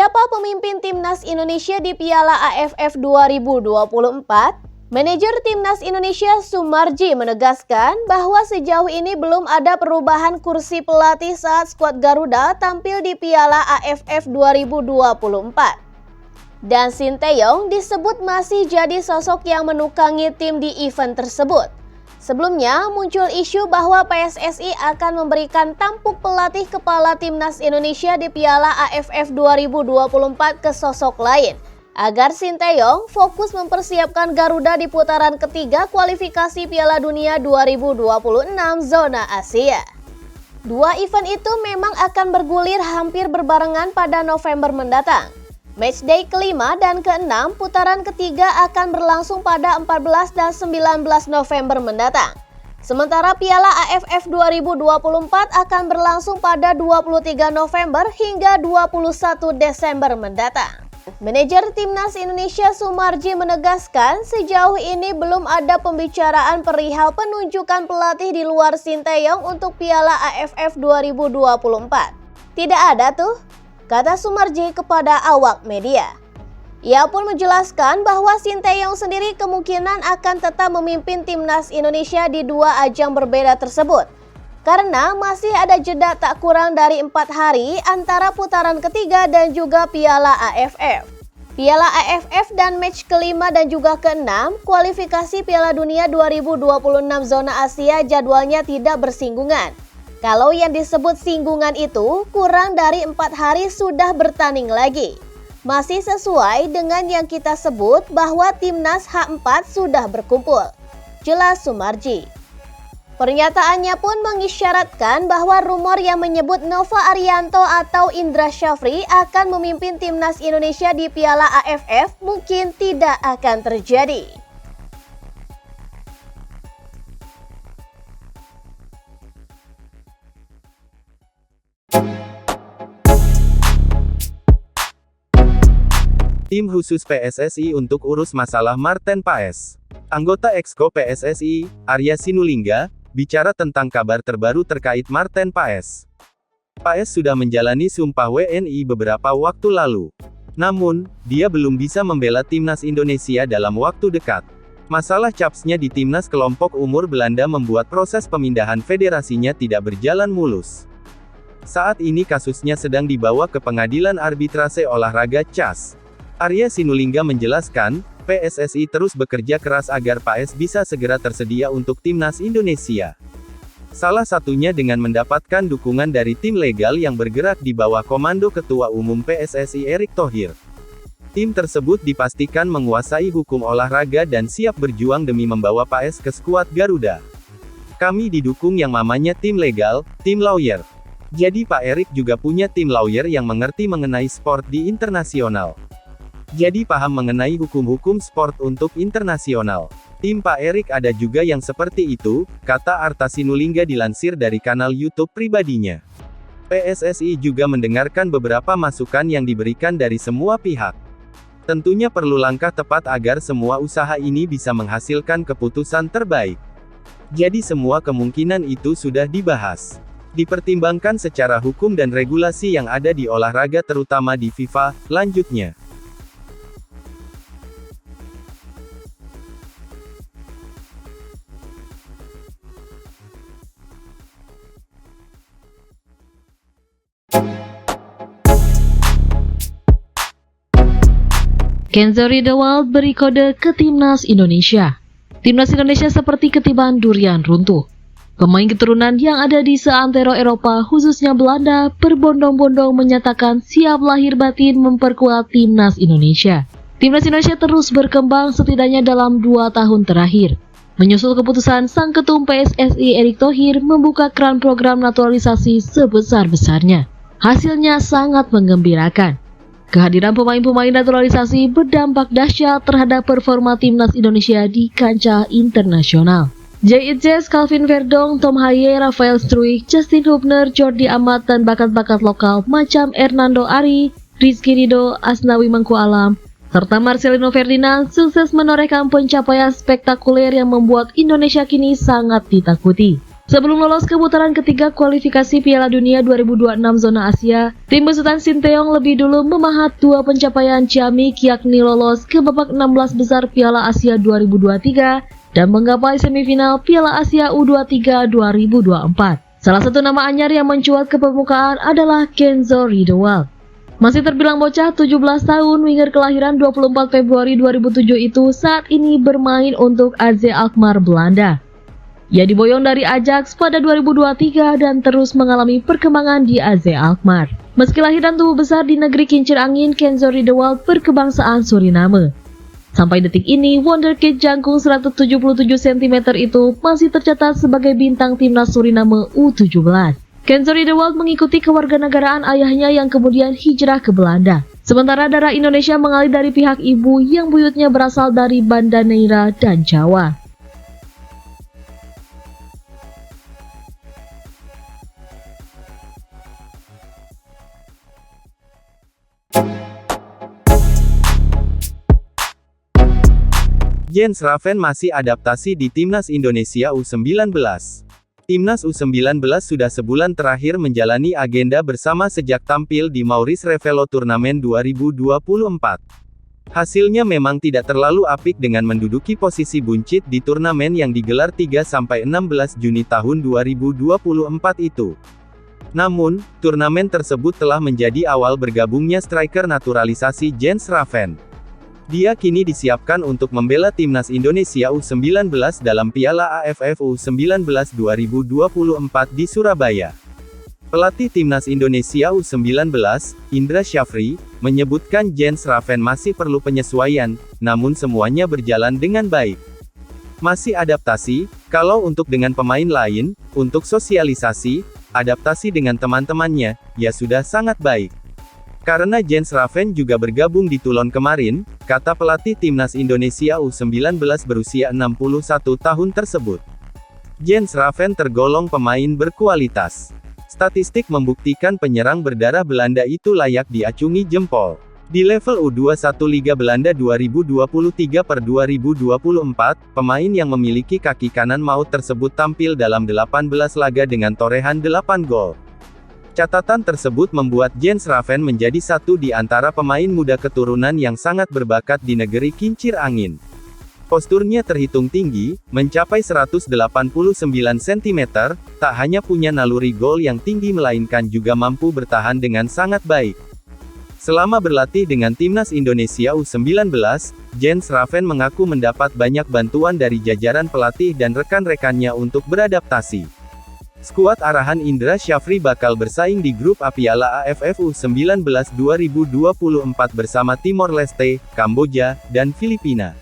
Siapa pemimpin Timnas Indonesia di Piala AFF 2024? Manajer Timnas Indonesia Soemarji menegaskan bahwa sejauh ini belum ada perubahan kursi pelatih saat skuad Garuda tampil di Piala AFF 2024. Dan Sinteyong disebut masih jadi sosok yang menukangi tim di event tersebut. Sebelumnya muncul isu bahwa PSSI akan memberikan tampuk pelatih kepala Timnas Indonesia di Piala AFF 2024 ke sosok lain, agar Sinteyong fokus mempersiapkan Garuda di putaran ketiga kualifikasi Piala Dunia 2026 zona Asia. Dua event itu memang akan bergulir hampir berbarengan pada November mendatang. Matchday kelima dan keenam putaran ketiga akan berlangsung pada 14 dan 19 November mendatang. Sementara Piala AFF 2024 akan berlangsung pada 23 November hingga 21 Desember mendatang. Manajer Timnas Indonesia Soemarji menegaskan sejauh ini belum ada pembicaraan perihal penunjukan pelatih di luar Sinteyong untuk Piala AFF 2024. Tidak ada tuh, kata Soemarji kepada awak media. Ia pun menjelaskan bahwa Sinteyong sendiri kemungkinan akan tetap memimpin Timnas Indonesia di dua ajang berbeda tersebut, karena masih ada jeda tak kurang dari 4 hari antara putaran ketiga dan juga Piala AFF. Piala AFF dan match kelima dan juga keenam kualifikasi Piala Dunia 2026 zona Asia jadwalnya tidak bersinggungan. Kalau yang disebut singgungan itu kurang dari 4 hari sudah bertanding lagi. Masih sesuai dengan yang kita sebut bahwa Timnas H4 sudah berkumpul, jelas Soemarji. Pernyataannya pun mengisyaratkan bahwa rumor yang menyebut Nova Arianto atau Indra Syafri akan memimpin Timnas Indonesia di Piala AFF mungkin tidak akan terjadi. Tim khusus PSSI untuk urus masalah Marten Paes. Anggota Exco PSSI, Arya Sinulinga, bicara tentang kabar terbaru terkait Marten Paes. Paes sudah menjalani sumpah WNI beberapa waktu lalu. Namun, dia belum bisa membela Timnas Indonesia dalam waktu dekat. Masalah capsnya di Timnas kelompok umur Belanda membuat proses pemindahan federasinya tidak berjalan mulus. Saat ini kasusnya sedang dibawa ke Pengadilan Arbitrase Olahraga CAS. Arya Sinulinga menjelaskan, PSSI terus bekerja keras agar Paes bisa segera tersedia untuk Timnas Indonesia. Salah satunya dengan mendapatkan dukungan dari tim legal yang bergerak di bawah komando Ketua Umum PSSI Erick Thohir. Tim tersebut dipastikan menguasai hukum olahraga dan siap berjuang demi membawa Paes ke skuad Garuda. Kami didukung yang namanya tim legal, tim lawyer. Jadi Pak Erick juga punya tim lawyer yang mengerti mengenai sport di internasional. Jadi paham mengenai hukum-hukum sport untuk internasional. Tim Pak Erick ada juga yang seperti itu, kata Arta Sinulinga dilansir dari kanal YouTube pribadinya. PSSI juga mendengarkan beberapa masukan yang diberikan dari semua pihak. Tentunya perlu langkah tepat agar semua usaha ini bisa menghasilkan keputusan terbaik. Jadi semua kemungkinan itu sudah dibahas. Dipertimbangkan secara hukum dan regulasi yang ada di olahraga terutama di FIFA, lanjutnya. Kenzo Riedewald beri kode ke Timnas Indonesia. Timnas Indonesia seperti ketiban durian runtuh. Pemain keturunan yang ada di seantero Eropa, khususnya Belanda, berbondong-bondong menyatakan siap lahir batin memperkuat Timnas Indonesia. Timnas Indonesia terus berkembang setidaknya dalam 2 tahun terakhir. Menyusul keputusan sang ketum PSSI Erick Thohir membuka keran program naturalisasi sebesar-besarnya. Hasilnya sangat menggembirakan. Kehadiran pemain-pemain naturalisasi berdampak dahsyat terhadap performa Timnas Indonesia di kancah internasional. Jay Itzes, Calvin Verdong, Tom Haye, Rafael Struijk, Justin Hubner, Jordi Amat, dan bakat-bakat lokal macam Hernando Ari, Rizky Ridho, Asnawi Mangku Alam, serta Marcelino Ferdinand sukses menorehkan pencapaian spektakuler yang membuat Indonesia kini sangat ditakuti. Sebelum lolos ke putaran ketiga kualifikasi Piala Dunia 2026 zona Asia, tim besutan Sinteyong lebih dulu memahat dua pencapaian ciamik, yakni lolos ke babak 16 besar Piala Asia 2023 dan menggapai semifinal Piala Asia U23 2024. Salah satu nama anyar yang mencuat ke permukaan adalah Kenzo Riedewald. Masih terbilang bocah 17 tahun, winger kelahiran 24 Februari 2007 itu saat ini bermain untuk AZ Alkmaar Belanda. Ia diboyong dari Ajax pada 2023 dan terus mengalami perkembangan di AZ Alkmaar. Meski lahir dan tumbuh besar di negeri kincir angin, Kenzo Riedewald berkebangsaan Suriname. Sampai detik ini, wonderkid jangkung 177 cm itu masih tercatat sebagai bintang timnas Suriname U17. Kenzo Riedewald mengikuti kewarganegaraan ayahnya yang kemudian hijrah ke Belanda. Sementara darah Indonesia mengalir dari pihak ibu yang buyutnya berasal dari Banda Neira dan Jawa. Jens Raven masih adaptasi di Timnas Indonesia U19. Timnas U19 sudah sebulan terakhir menjalani agenda bersama sejak tampil di Maurice Revello Turnamen 2024. Hasilnya memang tidak terlalu apik dengan menduduki posisi buncit di turnamen yang digelar 3-16 Juni tahun 2024 itu. Namun, turnamen tersebut telah menjadi awal bergabungnya striker naturalisasi Jens Raven. Dia kini disiapkan untuk membela Timnas Indonesia U19 dalam Piala AFF U19 2024 di Surabaya. Pelatih Timnas Indonesia U19, Indra Syafri, menyebutkan Jens Raven masih perlu penyesuaian, namun semuanya berjalan dengan baik. Masih adaptasi, kalau untuk dengan pemain lain, untuk sosialisasi, adaptasi dengan teman-temannya, ya sudah sangat baik. Karena Jens Raven juga bergabung di Toulon kemarin, kata pelatih Timnas Indonesia U19 berusia 61 tahun tersebut. Jens Raven tergolong pemain berkualitas. Statistik membuktikan penyerang berdarah Belanda itu layak diacungi jempol. Di level U21 Liga Belanda 2023/2024, pemain yang memiliki kaki kanan maut tersebut tampil dalam 18 laga dengan torehan 8 gol. Catatan tersebut membuat Jens Raven menjadi satu di antara pemain muda keturunan yang sangat berbakat di negeri kincir angin. Posturnya terhitung tinggi, mencapai 189 cm, tak hanya punya naluri gol yang tinggi melainkan juga mampu bertahan dengan sangat baik. Selama berlatih dengan Timnas Indonesia U19, Jens Raven mengaku mendapat banyak bantuan dari jajaran pelatih dan rekan-rekannya untuk beradaptasi. Skuad arahan Indra Syafri bakal bersaing di grup A Piala AFF U19 2024 bersama Timor Leste, Kamboja, dan Filipina.